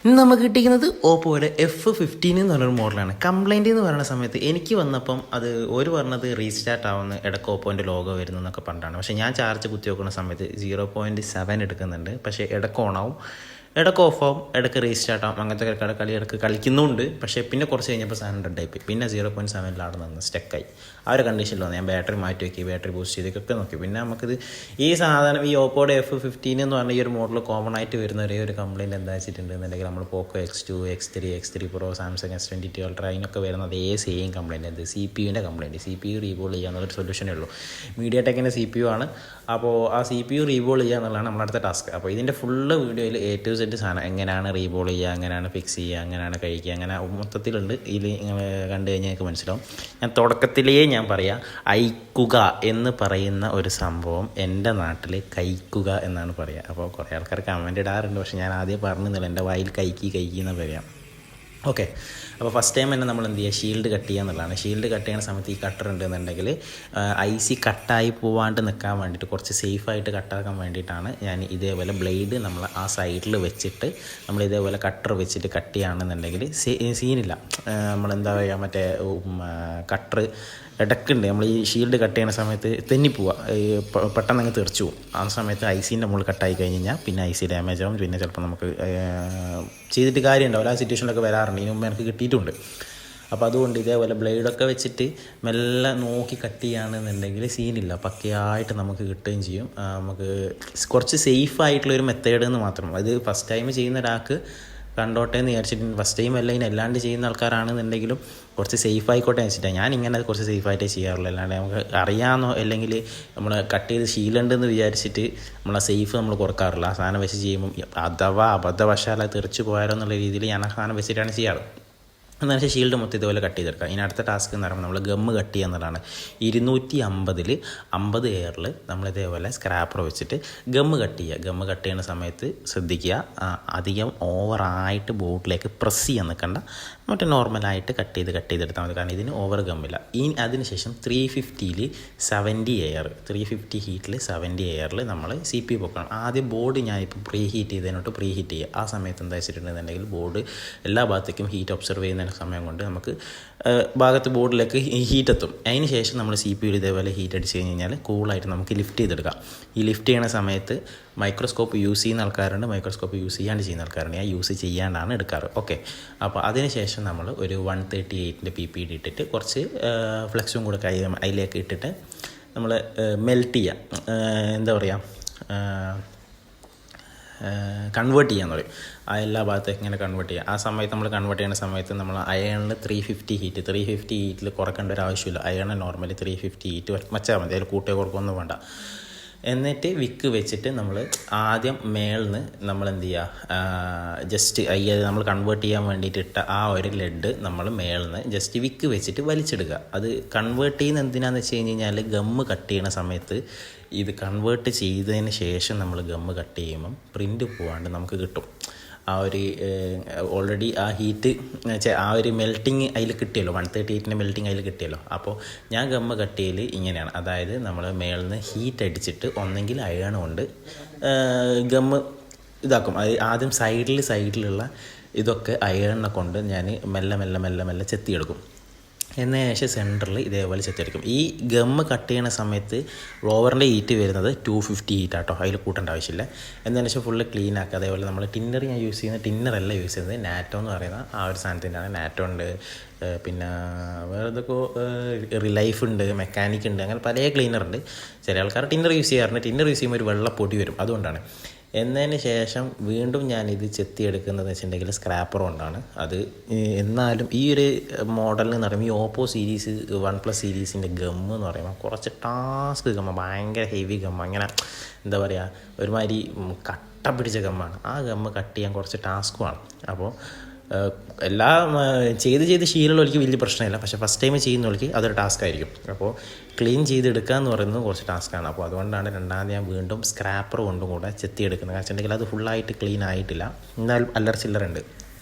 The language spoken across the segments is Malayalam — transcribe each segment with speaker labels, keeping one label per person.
Speaker 1: ഇന്ന് നമുക്ക് കിട്ടിയിരിക്കുന്നത് ഓപ്പോയുടെ F15 എന്ന് പറഞ്ഞൊരു മോഡലാണ്. കംപ്ലൈൻറ്റ് എന്ന് പറയുന്ന സമയത്ത് എനിക്ക് വന്നപ്പം അത് ഒരു പറഞ്ഞത് റീസ്റ്റാർട്ട് ആവുന്ന ഇടയ്ക്ക് ഓപ്പോൻ്റെ ലോഗോ വരുന്നു എന്നൊക്കെ പറഞ്ഞിട്ടാണ്. പക്ഷേ ഞാൻ ചാർജ് കുത്തി വെക്കുന്ന സമയത്ത് 0.7 എടുക്കുന്നുണ്ട്. പക്ഷേ ഇടയ്ക്ക് ഓണാവും, ഇടയ്ക്ക് ഓഫാവും, ഇടയ്ക്ക് റീസ്റ്റാർട്ട് ആവും. അങ്ങനത്തെ കളി ഇടയ്ക്ക് കളിക്കുന്നുണ്ട്. പക്ഷേ പിന്നെ കുറച്ച് കഴിഞ്ഞപ്പോൾ സാധനം ഡെഡായിപ്പോയി. പിന്നെ 0.7 നിന്ന് സ്റ്റക്കായി. ആ ഒരു കണ്ടീഷനിൽ വന്നു. ഞാൻ ബാറ്ററി മാറ്റി വയ്ക്കി, ബാറ്ററി ബൂസ്റ്റ് ചെയ്തൊക്കെ നോക്കി. പിന്നെ നമുക്കിത് ഈ സാധനം ഈ ഓപ്പോയുടെ F15 എന്ന് പറഞ്ഞ ഈ ഒരു മോഡൽ കോമൺ ആയിട്ട് വരുന്ന ഒരേ ഒരു കംപ്ലയിൻറ്റ് എന്താ വെച്ചിട്ടുണ്ടെന്നുണ്ടെങ്കിൽ നമ്മൾ പോക്കോ X2, X3 Pro, Samsung S22 Ultra അതിനൊക്കെ വരുന്ന അതേ സെയിം കംപ്ലയിൻറ്റ്. എന്ത് CPU-ൻ്റെ കംപ്ലയിൻറ്റ്. CPU റീബോൾ ചെയ്യാന്നുള്ളൊരു സൊല്യൂഷനേ ഉള്ളൂ. മീഡിയ ടെക്കിൻ്റെ CPU ആണ്. അപ്പോൾ ആ CPU റീബോൾ ചെയ്യുക എന്നുള്ളതാണ് നമ്മുടെ അടുത്ത ടാസ്ക്. അപ്പോൾ ഇതിൻ്റെ ഫുള്ള് വീഡിയോയിൽ A to Z സാധനം എങ്ങനെയാണ് റീബോൾ ചെയ്യുക, എങ്ങനെയാണ് ഫിക്സ് ചെയ്യുക, എങ്ങനെയാണ് കഴിക്കുക, അങ്ങനെ മൊത്തത്തിലുണ്ട്. ഇതിൽ നിങ്ങൾ കണ്ടു കഴിഞ്ഞാൽ നിങ്ങൾക്ക് മനസ്സിലാവും. ഞാൻ തുടക്കത്തിലേ ഞാൻ പറയാം, അയക്കുക എന്ന് പറയുന്ന ഒരു സംഭവം എൻ്റെ നാട്ടിൽ കൈക്കുക എന്നാണ് പറയുക. അപ്പോൾ കുറേ ആൾക്കാർ കമൻറ്റ് ഇടാറുണ്ട്. പക്ഷേ ഞാൻ ആദ്യം പറഞ്ഞില്ല, എൻ്റെ വായിൽ കൈക്കി എന്ന് പറയാം. ഓക്കെ, അപ്പോൾ ഫസ്റ്റ് ടൈം തന്നെ നമ്മൾ എന്ത് ചെയ്യുക, ഷീൽഡ് കട്ട് ചെയ്യുക എന്നുള്ളതാണ്. ഷീൽഡ് കട്ട് ചെയ്യുന്ന സമയത്ത് ഈ കട്ടർ ഉണ്ടെന്നുണ്ടെങ്കിൽ IC കട്ടായി പോവാണ്ട് നിൽക്കാൻ വേണ്ടിയിട്ട്, കുറച്ച് സേഫായിട്ട് കട്ടാക്കാൻ വേണ്ടിയിട്ടാണ് ഞാൻ ഇതേപോലെ ബ്ലേഡ് നമ്മൾ ആ സൈഡിൽ വെച്ചിട്ട് നമ്മൾ ഇതേപോലെ കട്ടർ വെച്ചിട്ട് കട്ട് ചെയ്യുകയാണെന്നുണ്ടെങ്കിൽ സീനില്ല. നമ്മളെന്താ പറയുക, മറ്റേ കട്ടർ ഇടയ്ക്കുണ്ട്. നമ്മൾ ഈ ഷീൽഡ് കട്ട് ചെയ്യുന്ന സമയത്ത് തെന്നിപ്പോവുക, പെട്ടെന്ന് അങ്ങ് തെറിച്ചു പോകും. ആ സമയത്ത് IC-ൻ്റെ മുകളിൽ കട്ടായി കഴിഞ്ഞ് കഴിഞ്ഞാൽ പിന്നെ IC ഡാമേജ് ആവും. പിന്നെ ചിലപ്പോൾ നമുക്ക് ചെയ്തിട്ട് കാര്യം ഉണ്ടാവില്ല. ആ സിറ്റുവേഷനിലൊക്കെ വരാറുണ്ട്. ഇതിന് മുമ്പ് എനിക്ക് കിട്ടിയിട്ടുണ്ട്. അപ്പോൾ അതുകൊണ്ട് ഇതേപോലെ ബ്ലേഡൊക്കെ വെച്ചിട്ട് മെല്ലെ നോക്കി കട്ട് ചെയ്യുകയാണെന്നുണ്ടെങ്കിൽ സീനില്ല, പക്കയായിട്ട് നമുക്ക് കിട്ടുകയും ചെയ്യും. നമുക്ക് കുറച്ച് സേഫായിട്ടുള്ളൊരു മെത്തേഡ് എന്ന് മാത്രം. അത് ഫസ്റ്റ് ടൈം ചെയ്യുന്ന ഒരാൾക്ക് കണ്ടോട്ടെ എന്ന് വിചാരിച്ചിട്ട്, ഫസ്റ്റ് ടൈം അല്ല ഇതിനല്ലാണ്ട് ചെയ്യുന്ന ആൾക്കാരാണെന്നുണ്ടെങ്കിലും കുറച്ച് സേഫ് ആയിക്കോട്ടെ വെച്ചിട്ടാണ് ഞാൻ ഇങ്ങനെ കുറച്ച് സേഫായിട്ടേ ചെയ്യാറുള്ളൂ. അല്ലാണ്ട് നമുക്ക് അറിയാമെന്നോ അല്ലെങ്കിൽ നമ്മൾ കട്ട് ചെയ്ത് ശീലമുണ്ടെന്ന് വിചാരിച്ചിട്ട് നമ്മളെ സേഫ് നമ്മൾ കുറക്കാറില്ല. ആ സാധനം വെച്ച് ചെയ്യുമ്പം അഥവാ അബദ്ധവശാൽ തെറിച്ച് പോയാലോ എന്നുള്ള രീതിയിൽ ഞാൻ ആ സാധനം വെച്ചിട്ടാണ് ചെയ്യാറ്. എന്നു ഷീൽഡ് മൊത്തം ഇതുപോലെ കട്ട് ചെയ്തെടുക്കുക. ഇനി അടുത്ത ടാസ്ക് എന്ന് പറയുമ്പോൾ നമ്മൾ ഗമ്മ് കട്ട് ചെയ്യുക എന്നുള്ളതാണ്. 250 50 എയറിൽ നമ്മളിതേപോലെ സ്ക്രാപ്പർ വെച്ചിട്ട് ഗമ്മ് കട്ട് ചെയ്യുക. ഗമ്മ് കട്ട് ചെയ്യുന്ന സമയത്ത് ശ്രദ്ധിക്കുക, അധികം ഓവറായിട്ട് ബോട്ടിലേക്ക് പ്രസ് ചെയ്യാൻ നിൽക്കണ്ട. മറ്റേ നോർമലായിട്ട് കട്ട് ചെയ്തെടുത്താൽ മതി. കാരണം ഇതിന് ഓവർ ഗമ്മില്ല. അതിനുശേഷം 350 70 എയർ 350 ഹീറ്റിൽ 70 എയറിൽ നമ്മൾ CPU പൊക്കണം. ആദ്യം ബോർഡ് ഞാനിപ്പോൾ പ്രീ ഹീറ്റ് ചെയ്തതിനോട്ട് പ്രീ ഹീറ്റ് ചെയ്യുക. ആ സമയത്ത് എന്താ വെച്ചിട്ടുണ്ടെന്നുണ്ടെങ്കിൽ ബോർഡ് എല്ലാ ഭാഗത്തേക്കും ഹീറ്റ് ഒബ്സർവ് ചെയ്യുന്ന സമയം കൊണ്ട് നമുക്ക് ഭാഗത്ത് ബോർഡിലേക്ക് ഹീറ്റ് എത്തും. അതിന് ശേഷം നമ്മൾ CPU ഇതേപോലെ ഹീറ്റ് അടിച്ച് കഴിഞ്ഞ് കഴിഞ്ഞാൽ കൂളായിട്ട് നമുക്ക് ലിഫ്റ്റ് ചെയ്തെടുക്കാം. ഈ ലിഫ്റ്റ് ചെയ്യുന്ന സമയത്ത് മൈക്രോസ്കോപ്പ് യൂസ് ചെയ്യുന്ന ആൾക്കാരുണ്ട്, മൈക്രോസ്കോപ്പ് യൂസ് ചെയ്യാണ്ട് ചെയ്യുന്ന ആൾക്കാരുണ്ട്. ഞാൻ യൂസ് ചെയ്യാണ്ടാണ് എടുക്കാറ്. ഓക്കെ, അപ്പോൾ അതിനുശേഷം നമ്മൾ ഒരു 138 PPD ഇട്ടിട്ട് കുറച്ച് ഫ്ലെക്സും കൂടെ അതിലേക്ക് ഇട്ടിട്ട് നമ്മൾ മെൽറ്റ് ചെയ്യാം. എന്താ പറയുക, കൺവേർട്ട് ചെയ്യാന്ന് പറയും. ആ എല്ലാ ഭാഗത്തേക്കും ഇങ്ങനെ കൺവേർട്ട് ചെയ്യുക. ആ സമയത്ത് നമ്മൾ കൺവേർട്ട് ചെയ്യുന്ന സമയത്ത് നമ്മൾ അയണിൽ 350 ഹീറ്റിൽ കുറക്കേണ്ട ഒരു ആവശ്യമില്ല. അയണ് നോർമലി 350 ഹീറ്റ് വെച്ചാൽ മതി. അതിൽ കൂട്ടിയോ കൊടുക്കൊന്നും വേണ്ട. എന്നിട്ട് വിക്ക് വെച്ചിട്ട് നമ്മൾ ആദ്യം മേളിന്ന് നമ്മൾ എന്ത് ചെയ്യുക, ജസ്റ്റ് നമ്മൾ കൺവേർട്ട് ചെയ്യാൻ വേണ്ടിയിട്ട് ഇട്ട ആ ഒരു ലെഡ് നമ്മൾ മേളിന്ന് ജസ്റ്റ് വിക്ക് വെച്ചിട്ട് വലിച്ചെടുക്കുക. അത് കൺവേർട്ട് ചെയ്യുന്ന എന്തിനാണെന്ന് വെച്ച് കഴിഞ്ഞ് കഴിഞ്ഞാൽ ഗമ്മ് കട്ട് ചെയ്യുന്ന സമയത്ത് ഇത് കൺവേർട്ട് ചെയ്തതിന് ശേഷം നമ്മൾ ഗമ്മ് കട്ട് ചെയ്യുമ്പം പ്രിൻ്റ് പോകാണ്ട് നമുക്ക് കിട്ടും. ആ ഒരു ഓൾറെഡി ആ ഹീറ്റ് ആ ഒരു മെൽറ്റിങ് അതിൽ കിട്ടിയല്ലോ, 138 മെൽറ്റിങ് അതിൽ കിട്ടിയല്ലോ. അപ്പോൾ ഞാൻ ഗമ്മ് കട്ട് ചെയ്യൽ ഇങ്ങനെയാണ്. അതായത് നമ്മൾ മേളിൽ നിന്ന് ഹീറ്റ് അടിച്ചിട്ട് ഒന്നെങ്കിൽ അയൺ കൊണ്ട് ഗമ്മ് ഇതാക്കും. അത് ആദ്യം സൈഡിലുള്ള ഇതൊക്കെ അയണിനെ കൊണ്ട് ഞാൻ മെല്ലെ ചെത്തിയെടുക്കും. എന്നതിന് ശേഷം സെൻറ്ററിൽ ഇതേപോലെ ചെത്തിയെടുക്കും. ഈ ഗമ്മ് കട്ട് ചെയ്യുന്ന സമയത്ത് റോവറിൻ്റെ ഹീറ്റ് വരുന്നത് 250 ഹീറ്റാട്ടോ, അതിൽ കൂട്ടേണ്ട ആവശ്യമില്ല. എന്നതിന് ശേഷം ഫുള്ള് ക്ലീൻ ആക്കുക. അതേപോലെ നമ്മൾ ടിന്നർ ഞാൻ യൂസ് ചെയ്യുന്നത്, ടിന്നറല്ല യൂസ് ചെയ്യുന്നത്, നാറ്റോ എന്ന് പറയുന്ന ആ ഒരു സാധനത്തിൻ്റെയാണ്. നാറ്റോ ഉണ്ട്, പിന്നെ വേറെ എന്തൊക്കെ റിലൈഫ് ഉണ്ട്, മെക്കാനിക് ഉണ്ട്, അങ്ങനെ പല ക്ലീനറുണ്ട്. ചില ആൾക്കാർ ടിന്നർ യൂസ് ചെയ്യാറുണ്ട്. ടിന്നർ യൂസ് ചെയ്യുമ്പോൾ ഒരു വെള്ളപ്പൊടി വരും, അതുകൊണ്ടാണ്. എന്നതിന് ശേഷം വീണ്ടും ഞാനിത് ചെത്തിയെടുക്കുന്നതെന്ന് വെച്ചിട്ടുണ്ടെങ്കിൽ സ്ക്രാപ്പർ കൊണ്ടാണ്. അത് എന്നാലും ഈ ഒരു മോഡലിൽ എന്ന് പറയുമ്പോൾ ഈ ഓപ്പോ സീരീസ് OnePlus സീരീസിൻ്റെ ഗമ്മ് എന്ന് പറയുമ്പോൾ കുറച്ച് ടാസ്ക് ഗമ്മ, ഭയങ്കര ഹെവി ഗമ്മ, അങ്ങനെ എന്താ പറയുക, ഒരുമാതിരി കട്ട പിടിച്ച ഗമ്മാണ്. ആ ഗമ്മ് കട്ട് ചെയ്യാൻ കുറച്ച് ടാസ്ക്കുമാണ്. അപ്പോൾ എല്ലാം ചെയ്ത് ശീലമുള്ളവർക്ക് വലിയ പ്രശ്നമില്ല. പക്ഷേ ഫസ്റ്റ് ടൈം ചെയ്യുന്നവർക്ക് അതൊരു ടാസ്ക് ആയിരിക്കും. അപ്പോൾ ക്ലീൻ ചെയ്തെടുക്കുക എന്ന് പറയുന്നത് കുറച്ച് ടാസ്ക്കാണ്. അപ്പോൾ അതുകൊണ്ടാണ് രണ്ടാമത് ഞാൻ വീണ്ടും സ്ക്രാപ്പർ കൊണ്ടും കൂടെ ചെത്തിയെടുക്കുന്നത്. കാരണം വെച്ചിട്ടുണ്ടെങ്കിൽ അത് ഫുള്ളായിട്ട് ക്ലീൻ ആയിട്ടില്ല, എന്നാലും അല്ലറ ചില്ലറുണ്ട്.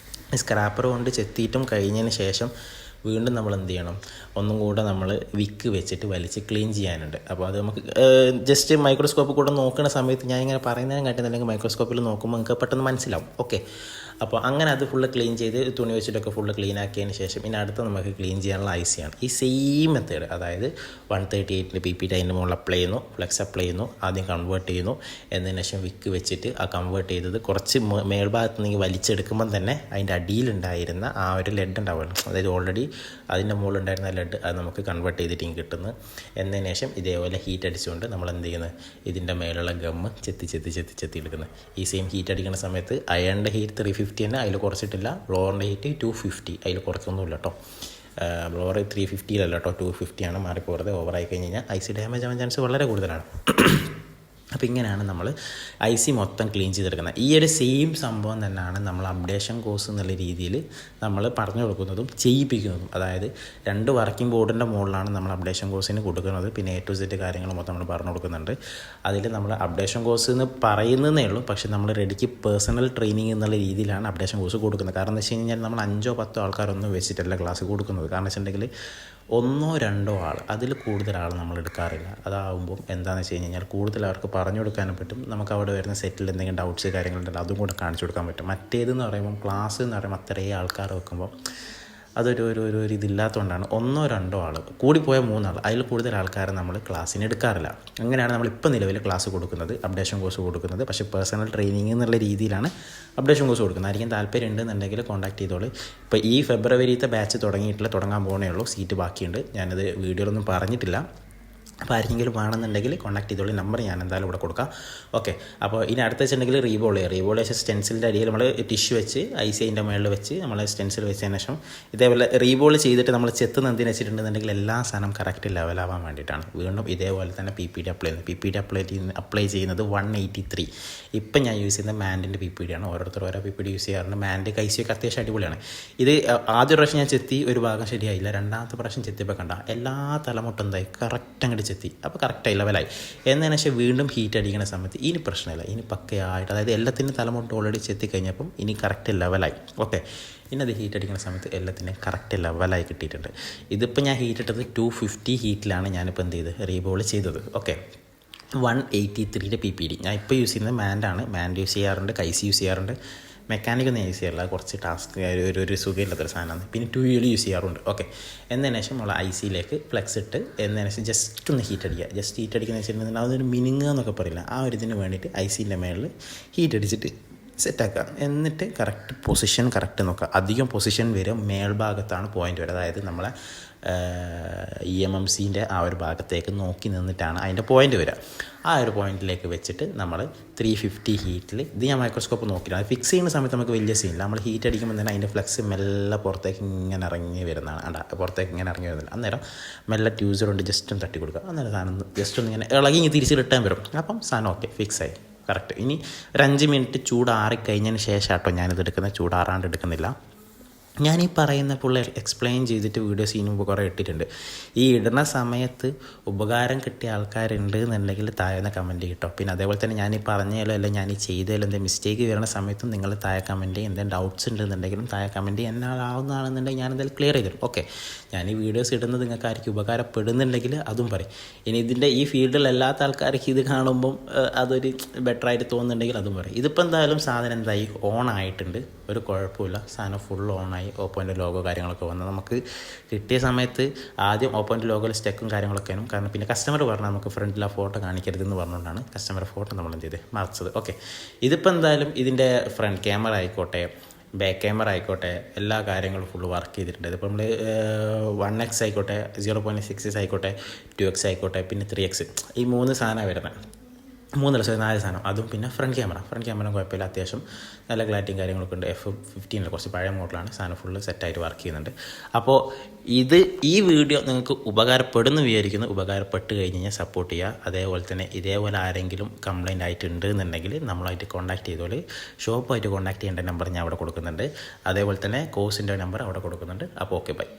Speaker 1: സ്ക്രാപ്പർ കൊണ്ട് ചെത്തിയിട്ടും കഴിഞ്ഞതിന് ശേഷം വീണ്ടും നമ്മൾ എന്ത് ചെയ്യണം, ഒന്നും കൂടെ നമ്മൾ വിക്ക് വെച്ചിട്ട് വലിച്ച് ക്ലീൻ ചെയ്യാനുണ്ട്. അപ്പോൾ അത് നമുക്ക് ജസ്റ്റ് മൈക്രോസ്കോപ്പിൽ കൂടെ നോക്കുന്ന സമയത്ത് ഞാൻ ഇങ്ങനെ പറയുന്നതിനും കാട്ടുന്നില്ലെങ്കിൽ മൈക്രോസ്കോപ്പിൽ നോക്കുമ്പോൾ നിങ്ങൾക്ക് പെട്ടെന്ന് മനസ്സിലാവും. ഓക്കെ, അപ്പോൾ അങ്ങനെ അത് ഫുള്ള് ക്ലീൻ ചെയ്ത് തുണി വെച്ചിട്ടൊക്കെ ഫുള്ള് ക്ലീൻ ആക്കിയതിന് ശേഷം ഇനി അടുത്ത് നമുക്ക് ക്ലീൻ ചെയ്യാനുള്ള ഐസിയാണ്. ഈ സെയിം മെത്തേഡ്, അതായത് 138 PP അതിൻ്റെ മുകളിൽ അപ്ലൈ ചെയ്യുന്നു, ഫ്ലെക്സ് അപ്ലൈ ചെയ്യുന്നു, ആദ്യം കൺവേർട്ട് ചെയ്യുന്നു, എന്നതിന് ശേഷം വിക്ക് വെച്ചിട്ട് ആ കൺവേർട്ട് ചെയ്തത് കുറച്ച് മേൽഭാഗത്ത് നിന്ന് വലിച്ചെടുക്കുമ്പം തന്നെ അതിൻ്റെ അടിയിലുണ്ടായിരുന്ന ആ ഒരു ലെഡ് ഉണ്ടാവുമല്ലോ, അതായത് ഓൾറെഡി അതിൻ്റെ മുകളിലുണ്ടായിരുന്ന ലെഡ് അത് നമുക്ക് കൺവേർട്ട് ചെയ്തിട്ട് കിട്ടുന്നു. എന്നതിന് ശേഷം ഇതേപോലെ ഹീറ്റ് അടിച്ചുകൊണ്ട് നമ്മൾ എന്ത് ചെയ്യുന്നത്, ഇതിൻ്റെ മേലുള്ള ഗമ്മ് ചെത്തി എടുക്കുന്നത്. ഈ സെയിം ഹീറ്റ് അടിക്കുന്ന സമയത്ത് അയണിൻ്റെ ഹീറ്റ് 350 തന്നെ, അതിൽ കുറച്ചിട്ടില്ല. ബ്ലോറിൻ്റെ ഹീറ്റ് 250, അതിൽ കുറച്ചൊന്നുമില്ല കേട്ടോ. ബ്ലോർ 350 കേട്ടോ, 250 ആണ്. മാറിപ്പോകരുത്, ഓവറായി കഴിഞ്ഞ് കഴിഞ്ഞാൽ ഐസി ഡാമേജ് ആവാൻ ചാൻസ് വളരെ കൂടുതലാണ്. അപ്പോൾ ഇങ്ങനെയാണ് നമ്മൾ ഐസി മൊത്തം ക്ലീൻ ചെയ്തെടുക്കുന്നത്. ഈ ഒരു സെയിം സംഭവം തന്നെയാണ് നമ്മൾ അപ്ഡേഷൻ കോഴ്സ് എന്നുള്ള രീതിയിൽ നമ്മൾ പറഞ്ഞു കൊടുക്കുന്നതും ചെയ്യിപ്പിക്കുന്നതും. അതായത് 2 വർക്കിംഗ് ബോർഡിൻ്റെ മുകളിലാണ് നമ്മൾ അപ്ഡേഷൻ കോഴ്സിന് കൊടുക്കുന്നത്. പിന്നെ A to Z കാര്യങ്ങൾ മൊത്തം നമ്മൾ പറഞ്ഞു കൊടുക്കുന്നുണ്ട്. അതിൽ നമ്മൾ അപ്ഡേഷൻ കോഴ്സ് എന്ന് പറയുന്നതേ ഉള്ളൂ, പക്ഷേ നമ്മൾ റെഡിക്ക് പേഴ്സണൽ ട്രെയിനിങ് എന്നുള്ള രീതിയിലാണ് അപ്ഡേഷൻ കോഴ്സ് കൊടുക്കുന്നത്. കാരണം എന്ന് വെച്ച് കഴിഞ്ഞാൽ നമ്മൾ 5 or 10 ആൾക്കാരൊന്നും വെച്ചിട്ടല്ല ക്ലാസ് കൊടുക്കുന്നത്. കാരണം വെച്ചിട്ടുണ്ടെങ്കിൽ 1 or 2 ആൾ, അതിൽ കൂടുതൽ ആൾ നമ്മൾ എടുക്കാറില്ല. അതാവുമ്പം എന്താണെന്ന് വെച്ച് കഴിഞ്ഞാൽ കൂടുതൽ അവർക്ക് പറഞ്ഞു കൊടുക്കാനും പറ്റും. നമുക്ക് അവിടെ വരുന്ന സെറ്റിൽ എന്തെങ്കിലും ഡൗട്ട്സ് കാര്യങ്ങളുണ്ടെങ്കിൽ അതും കൂടെ കാണിച്ചു കൊടുക്കാൻ പറ്റും. മറ്റേതെന്ന് പറയുമ്പം ക്ലാസ് എന്ന് പറയുമ്പോൾ അത്രയും ആൾക്കാർ വെക്കുമ്പോൾ അതൊരു ഇതില്ലാത്തതുകൊണ്ടാണ് 1 or 2 ആൾ, കൂടിപ്പോയ 3 ആൾ, അതിൽ കൂടുതൽ ആൾക്കാരെ നമ്മൾ ക്ലാസ്സിന് എടുക്കാറില്ല. അങ്ങനെയാണ് നമ്മളിപ്പോൾ നിലവിൽ ക്ലാസ് കൊടുക്കുന്നത്, അപ്ഡേഷൻ കോഴ്സ് കൊടുക്കുന്നത്. പക്ഷേ പേഴ്സണൽ ട്രെയിനിങ് എന്നുള്ള രീതിയിലാണ് അപ്ഡേഷൻ കോഴ്സ് കൊടുക്കുന്നത്. ആയിരിക്കും താല്പര്യം ഉണ്ടെന്നുണ്ടെങ്കിൽ കോൺടാക്ട് ചെയ്തോളൂ. ഇപ്പോൾ ഈ ഫെബ്രുവരിത്തെ ബാച്ച് തുടങ്ങാൻ പോകണേ ഉള്ളൂ. സീറ്റ് ബാക്കിയുണ്ട്. ഞാനത് വീഡിയോയിലൊന്നും പറഞ്ഞിട്ടില്ല. അപ്പോൾ ആരെങ്കിലും വേണമെന്നുണ്ടെങ്കിൽ കോൺടാക്ട് ചെയ്തോളൂ. നമ്പർ ഞാൻ എന്തായാലും ഇവിടെ കൊടുക്കാം. ഓക്കെ, അപ്പോൾ ഇനി അടുത്ത വെച്ചിട്ടുണ്ടെങ്കിൽ റീബോൾ വെച്ച് സ്റ്റെൻസിലിൻ്റെ അടിയിൽ നമ്മൾ ടിഷ്യൂ വെച്ച് ഐസിൻ്റെ മുകളിൽ വെച്ച് നമ്മൾ സ്റ്റെൻസിൽ വെച്ചതിന് ശേഷം ഇതേപോലെ റീബോൾ ചെയ്തിട്ട് നമ്മൾ ചെത്തുന്ന എന്തിനു വെച്ചിട്ടുണ്ടെന്നുണ്ടെങ്കിൽ എല്ലാ സാധനം കറക്റ്റ് ലെവലാവാൻ വേണ്ടിയിട്ടാണ്. വീണ്ടും ഇതേപോലെ തന്നെ PPD അപ്ലൈ ചെയ്യുന്നത് 183. ഇപ്പം ഞാൻ യൂസ് ചെയ്യുന്നത് മാൻഡിൻ്റെ PPD ആണ്. ഓരോരുത്തർ ഓരോ PPD യൂസ് ചെയ്യാറുണ്ട്. മാൻഡ് ഐസിയൊക്കെ അത്യാവശ്യം അടിപൊളിയാണ്. ഇത് ആദ്യ പ്രാവശ്യം ഞാൻ ചെത്തി ഒരു ഭാഗം ശരിയായില്ല. 2ാമത്തെ പ്രാവശ്യം ചെത്തിയപ്പോൾ കണ്ട എല്ലാ തലമുട്ടും എന്തായി കറക്റ്റ് അങ്ങോട്ട് ചെത്തി. അപ്പോൾ കറക്റ്റായി ലെവലായി. എന്നതിന് ശേഷം വീണ്ടും ഹീറ്റ് അടിക്കുന്ന സമയത്ത് ഇനി പ്രശ്നമില്ല, ഇനി പക്കയായിട്ട്, അതായത് എല്ലാത്തിനും തലമുട്ട് ഓൾറെഡി ചെത്തി കഴിഞ്ഞപ്പം ഇനി കറക്റ്റ് ലെവലായി. ഓക്കെ, ഇനി അത് ഹീറ്റ് അടിക്കുന്ന സമയത്ത് എല്ലാത്തിനും കറക്റ്റ് ലെവലായി കിട്ടിയിട്ടുണ്ട്. ഇതിപ്പോൾ ഞാൻ ഹീറ്റ് ഇട്ടത് 250 ഹീറ്റിലാണ് ഞാനിപ്പോൾ എന്ത് ചെയ്ത് റീബോൾ ചെയ്തത്. Okay, 183 PPD. ഞാൻ ഇപ്പോൾ യൂസ് ചെയ്യുന്നത് മാൻഡ് യൂസ് ചെയ്യാറുണ്ട്, കൈസി യൂസ് ചെയ്യാറുണ്ട്. മെക്കാനിക്കൊന്നും യൂസ് ചെയ്യാറില്ല, കുറച്ച് ടാസ്ക് ഒരു സുഖമില്ലാത്തൊരു സാധനമാണ്. പിന്നെ 2 യൂസ് ചെയ്യാറുണ്ട്. ഓക്കെ, എന്നതിന് ശേഷം നമ്മൾ ഐസിയിലേക്ക് ഫ്ലെക്സ് ഇട്ട് എന്നതിന് ശേഷം ജസ്റ്റ് ഒന്ന് ഹീറ്റ് അടിക്കുക. ജസ്റ്റ് ഹീറ്റ് അടിക്കുന്ന വെച്ചിട്ടുണ്ടെങ്കിൽ അതൊരു മിനുങ്ങുക എന്നൊക്കെ പറയില്ല, ആ ഒരു ഇതിന് വേണ്ടിയിട്ട് ഐസിൻ്റെ മേളിൽ ഹീറ്റ് അടിച്ചിട്ട് സെറ്റാക്കുക. എന്നിട്ട് പൊസിഷൻ കറക്റ്റ് നോക്കുക. അധികം പൊസിഷൻ വരും മേൽഭാഗത്താണ് പോയിൻ്റ് വരിക. അതായത് നമ്മളെ EMMCൻ്റെ ആ ഒരു ഭാഗത്തേക്ക് നോക്കി നിന്നിട്ടാണ് അതിൻ്റെ പോയിൻ്റ് വരിക. ആ ഒരു പോയിന്റിലേക്ക് വെച്ചിട്ട് നമ്മൾ 350 ഹീറ്റിൽ, ഇത് ഞാൻ മൈക്രോസ്കോപ്പ് നോക്കിയില്ല, അത് ഫിക്സ് ചെയ്യുന്ന സമയത്ത് നമുക്ക് വലിയ സീനില്ല. നമ്മൾ ഹീറ്റ് അടിക്കുമ്പോൾ തന്നെ അതിൻ്റെ ഫ്ലക്സ് മെല്ലെ പുറത്തേക്ക് ഇങ്ങനെ ഇറങ്ങി വരുന്നതാണ്. പുറത്തേക്ക് ഇങ്ങനെ ഇറങ്ങി വരുന്നില്ല. അന്നേരം മെല്ലെ ട്യൂസർ കൊണ്ട് ജസ്റ്റ് ഒന്ന് തട്ടി കൊടുക്കുക. അന്നേരം സാധനം ജസ്റ്റ് ഒന്ന് ഇങ്ങനെ ഇളകി തിരിച്ച് റിട്ടേൺ വരും. അപ്പം സാധനം ഓക്കെ, ഫിക്സായി കറക്റ്റ്. ഇനി ഒരു 5 മിനിറ്റ് ചൂടാറിക്കഴിഞ്ഞതിന് ശേഷം കേട്ടോ ഞാനിത് എടുക്കുന്നത്, ചൂടാറാണ്ട് എടുക്കുന്നില്ല. ഞാനീ പറയുന്ന പുള്ളി എക്സ്പ്ലെയിൻ ചെയ്തിട്ട് വീഡിയോസ് ഇതിന് മുമ്പ് കുറേ ഇട്ടിട്ടുണ്ട്. ഈ ഇടുന്ന സമയത്ത് ഉപകാരം കിട്ടിയ ആൾക്കാരുണ്ട് എന്നുണ്ടെങ്കിൽ താഴെ കമൻറ്റ് കിട്ടോ. പിന്നെ അതേപോലെ തന്നെ ഞാൻ ഈ പറഞ്ഞാലോ അല്ല ഞാൻ ഈ ചെയ്തതിലും എന്തെങ്കിലും മിസ്റ്റേക്ക് വരുന്ന സമയത്തും നിങ്ങൾ താഴെ കമൻറ്റ് ചെയ്യും. എന്തെങ്കിലും ഡൗട്ട്സ് ഉണ്ടെന്നുണ്ടെങ്കിലും താഴെ കമൻറ്റ് ചെയ്യും. എന്നാലാവുന്നതാണെന്നുണ്ടെങ്കിൽ ഞാൻ എന്തായാലും ക്ലിയർ ചെയ്തിരും. ഓക്കെ, ഞാൻ ഈ വീഡിയോസ് ഇടുന്നത് നിങ്ങൾക്ക് ആയിരിക്കും ഉപകാരപ്പെടുന്നുണ്ടെങ്കിൽ അതും പറയും. ഇനി ഇതിൻ്റെ ഈ ഫീൽഡിലല്ലാത്ത ആൾക്കാർക്ക് ഇത് കാണുമ്പം അതൊരു ബെറ്ററായിട്ട് തോന്നുന്നുണ്ടെങ്കിൽ അതും പറയും. ഇതിപ്പോൾ എന്തായാലും സാധനം എന്തായി ഓൺ ആയിട്ടുണ്ട്, ഒരു കുഴപ്പമില്ല. സാധനം ഫുൾ ഓണായി. ഓപ്പോൻ്റെ ലോഗോ കാര്യങ്ങളൊക്കെ വന്നു. നമുക്ക് കിട്ടിയ സമയത്ത് ആദ്യം ഓപ്പോൻ്റെ ലോഗോയിൽ സ്റ്റെക്കും കാര്യങ്ങളൊക്കെയാണ്. കാരണം പിന്നെ കസ്റ്റമർ പറഞ്ഞാൽ നമുക്ക് ഫ്രണ്ടിൽ ആ ഫോട്ടോ കാണിക്കരുതെന്ന് പറഞ്ഞുകൊണ്ടാണ് കസ്റ്റമർ ഫോട്ടോ നമ്മൾ എന്ത് ചെയ്ത് മറച്ചത്. ഓക്കെ, ഇതിപ്പോൾ എന്തായാലും ഇതിൻ്റെ ഫ്രണ്ട് ക്യാമറ ആയിക്കോട്ടെ, ബാക്ക് ക്യാമറ ആയിക്കോട്ടെ, എല്ലാ കാര്യങ്ങളും ഫുള്ള് വർക്ക് ചെയ്തിട്ടുണ്ട്. ഇതിപ്പോൾ നമ്മൾ 1x ആയിക്കോട്ടെ, 0.6x ആയിക്കോട്ടെ, 2x ആയിക്കോട്ടെ, പിന്നെ 3x, ഈ 3 സാധനമാണ് വരുന്നത്. 4 സാധനം. അതും പിന്നെ ഫ്രണ്ട് ക്യാമറ കുഴപ്പമില്ല, അത്യാവശ്യം നല്ല ക്ലാരിറ്റിയും കാര്യങ്ങളൊക്കെ ഉണ്ട്. F15 കുറച്ച് പഴയ മോഡലാണ്. സാധനം ഫുള്ള് സെറ്റായിട്ട് വർക്ക് ചെയ്യുന്നുണ്ട്. അപ്പോൾ ഈ വീഡിയോ നിങ്ങൾക്ക് ഉപകാരപ്പെടുന്നു വിചാരിക്കുന്നു. ഉപകാരപ്പെട്ട് കഴിഞ്ഞ് കഴിഞ്ഞാൽ സപ്പോർട്ട് ചെയ്യുക. അതേപോലെ തന്നെ ഇതേപോലെ ആരെങ്കിലും കംപ്ലയിൻ്റ് ആയിട്ടുണ്ട് എന്നുണ്ടെങ്കിൽ നമ്മളായിട്ട് കോൺടാക്ട് ചെയ്തോളൂ. ഷോപ്പുമായിട്ട് കോൺടാക്ട് ചെയ്യേണ്ട നമ്പർ ഞാൻ അവിടെ കൊടുക്കുന്നുണ്ട്. അതേപോലെ തന്നെ കോഴ്സിൻ്റെ നമ്പർ അവിടെ കൊടുക്കുന്നുണ്ട്. അപ്പോൾ ഓക്കെ, ബൈ.